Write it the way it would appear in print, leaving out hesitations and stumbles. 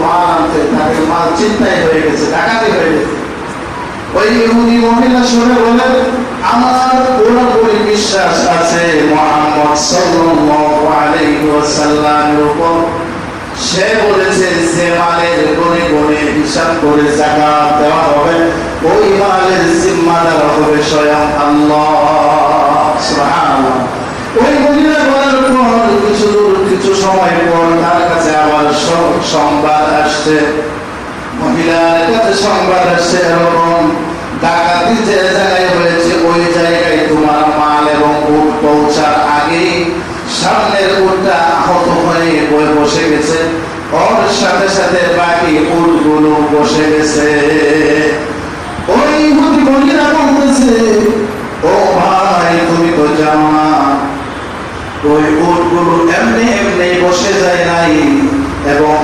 মাল আনতে, তাদের মাল চিন্তাই হয়ে গেছে, ডাকাতি হয়ে গেছে। ওই ইহুদি মহিলা শুনে বলেন, আমার পুরোপুরি বিশ্বাস আছে মুহাম্মদ সাল্লাল্লাহু আলাইহি ওয়াসাল্লামের উপর। সে বলেছে যে মালের গনে গনে হিসাব করে যাকাত দেওয়া হবে, ওই মালের জিম্মাদার হবে স্বয়ং আল্লাহ। সুবহানাল্লাহ। ওই মহিলা বলার পর কিছু সময় পর তার কাছে আবার সংবাদ আসছে, মহিলার কাছে সংবাদ আসছে এরকম, ডাকাতি যে জায়গায় হয়েছে ওই জায়গায় তোমার মাল এবং উট পৌঁছার আগেই সামনের উটটা আহত হয়ে বসে গেছে, ওর সাথে সাথে বাকি উটগুলো বসে গেছে। ওই ইহুদি মহিলা বলতেছে, ও ভাই তুমি তো জানো না ওই উটগুলো এমনি এমনি বসে যায় নাই, এবং